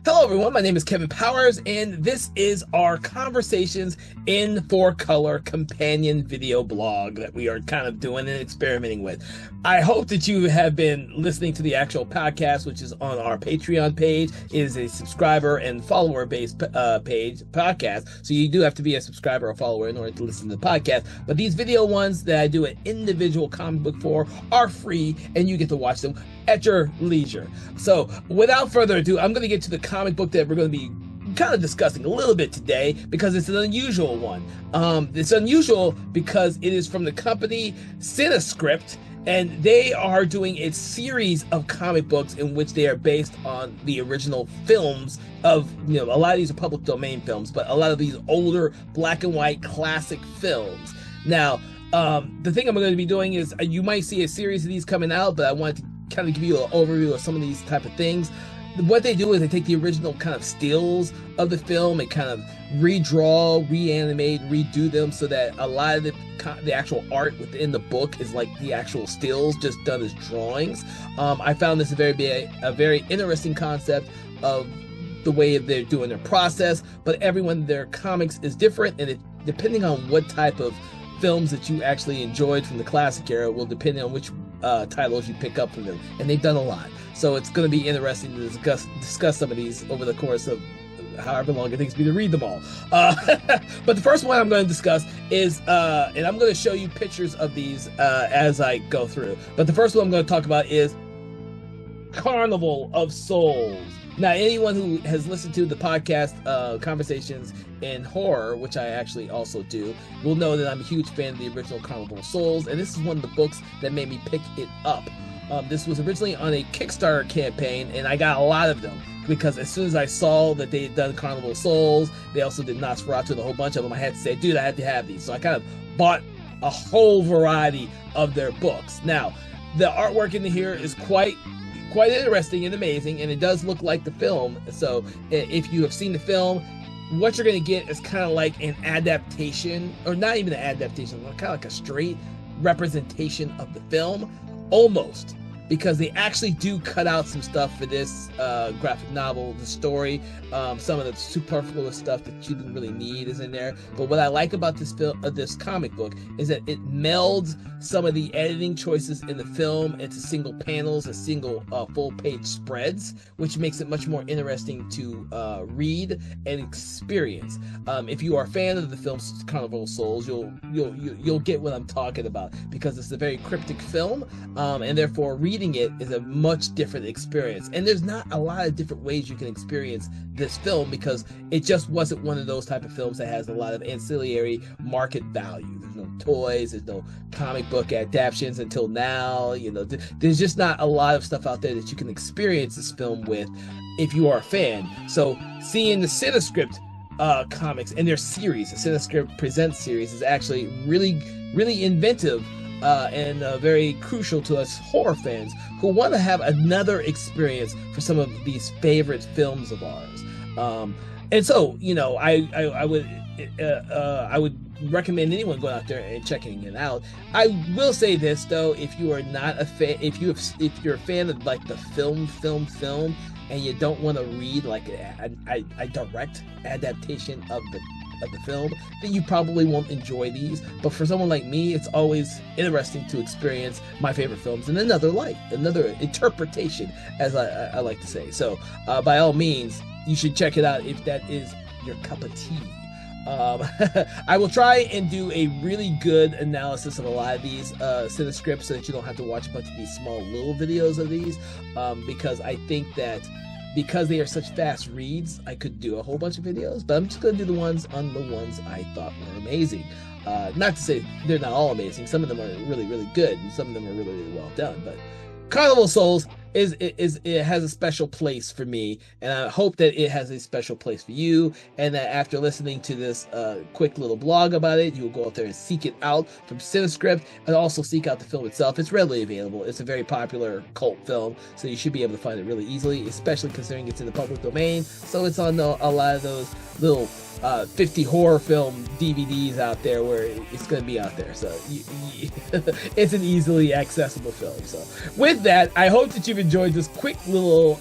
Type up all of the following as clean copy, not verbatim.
Hello, everyone. My name is Kevin Powers, and this is our Conversations in 4-Color companion video blog that we are kind of doing and experimenting with. I hope that you have been listening to the actual podcast, which is on our Patreon page. It is a subscriber and follower-based podcast, so you do have to be a subscriber or follower in order to listen to the podcast. But these video ones that I do an individual comic book for are free, and you get to watch them at your leisure. So without further ado, I'm going to get to the comic book that we're going to be kind of discussing a little bit today because it's an unusual one. It's unusual because it is from the company CineScript, and they are doing a series of comic books in which they are based on the original films of, a lot of these are public domain films, but a lot of these older black and white classic films. Now, the thing I'm going to be doing is you might see a series of these coming out, but I wanted to kind of give you an overview of some of these type of things. What they do is they take the original kind of stills of the film and kind of redraw, reanimate, redo them so that a lot of the actual art within the book is like the actual stills just done as drawings. I found this a very interesting concept of the way they're doing their process, but everyone their comics is different, and depending on what type of films that you actually enjoyed from the classic era will depend on which titles you pick up from them, and they've done a lot. So it's going to be interesting to discuss some of these over the course of however long it takes me to read them all. But the first one I'm going to discuss is, and I'm going to show you pictures of these as I go through. But the first one I'm going to talk about is Carnival of Souls. Now, anyone who has listened to the podcast Conversations in Horror, which I actually also do, will know that I'm a huge fan of the original Carnival of Souls, and this is one of the books that made me pick it up. This was originally on a Kickstarter campaign, and I got a lot of them because as soon as I saw that they had done Carnival of Souls, they also did Nosferatu and a whole bunch of them, I had to say, dude, I had to have these. So I kind of bought a whole variety of their books. Now, the artwork in here is quite interesting and amazing, and it does look like the film. So if you have seen the film, what you're going to get is kind of like an adaptation, or not even an adaptation, kind of like a straight representation of the film, almost, because they actually do cut out some stuff for this graphic novel, the story. Some of the superfluous stuff that you didn't really need is in there. But what I like about this comic book is that it melds some of the editing choices in the film into single panels and single full-page spreads, which makes it much more interesting to read and experience. If you are a fan of the film Carnival of Souls, you'll get what I'm talking about, because it's a very cryptic film, and therefore reading it is a much different experience. And there's not a lot of different ways you can experience this film, because it just wasn't one of those type of films that has a lot of ancillary market value. There's no toys, there's no comic book adaptations until now. There's just not a lot of stuff out there that you can experience this film with if you are a fan. So seeing the CineScript comics and their series, the CineScript Presents series, is actually really, really inventive and very crucial to us horror fans who want to have another experience for some of these favorite films of ours. And so, I would recommend anyone going out there and checking it out. I will say this though: if you are not a fan, if you're a fan of like the film, and you don't want to read like a direct adaptation of the film, then you probably won't enjoy these. But for someone like me, it's always interesting to experience my favorite films in another light, another interpretation, as I like to say. So by all means, you should check it out if that is your cup of tea. I will try and do a really good analysis of a lot of these CineScripts so that you don't have to watch a bunch of these small little videos of these, because I think that because they are such fast reads, I could do a whole bunch of videos, but I'm just going to do the ones I thought were amazing. Not to say they're not all amazing. Some of them are really, really good, and some of them are really, really well done. But Carnival of Souls it has a special place for me, and I hope that it has a special place for you, and that after listening to this quick little blog about it, you will go out there and seek it out from CineScript, and also seek out the film itself. It's readily available. It's a very popular cult film, so you should be able to find it really easily, especially considering it's in the public domain. So it's on a lot of those little 50 horror film DVDs out there where it's going to be out there. So it's an easily accessible film. So with that, I hope that you've enjoyed this quick little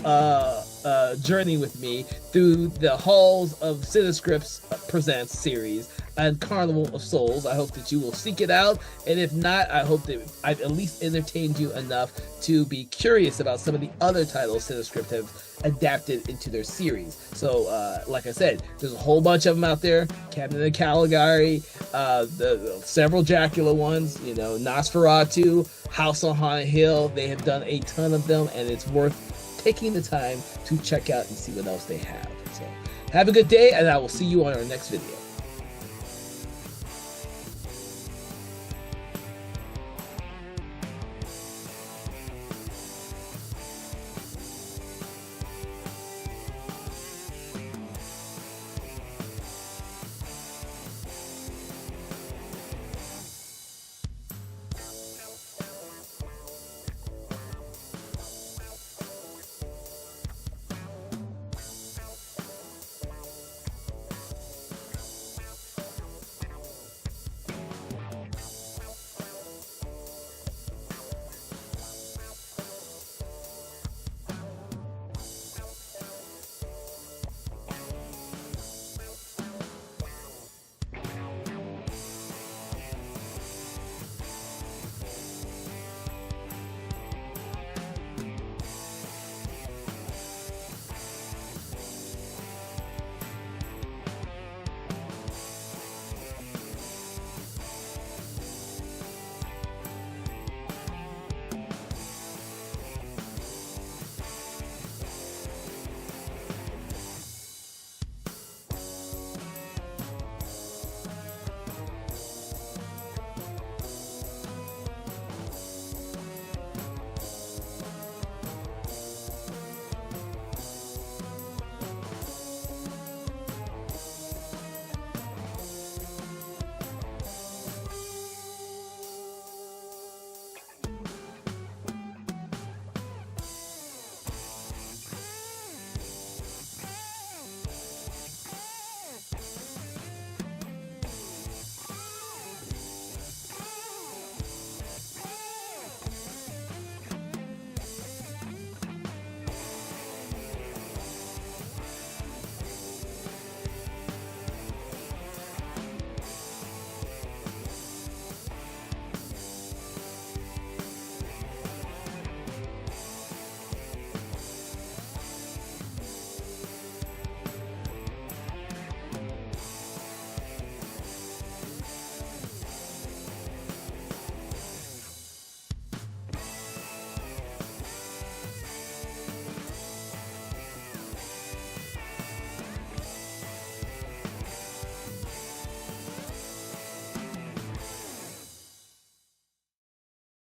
journey with me through the halls of Cinescripts Presents series and Carnival of Souls. I hope that you will seek it out, and if not, I hope that I've at least entertained you enough to be curious about some of the other titles Cinescript have adapted into their series. So, like I said, there's a whole bunch of them out there. Cabinet of Caligari, the several Dracula ones, you know, Nosferatu, House on Haunted Hill. They have done a ton of them, and it's worth taking the time to check out and see what else they have. So, have a good day, and I will see you on our next video.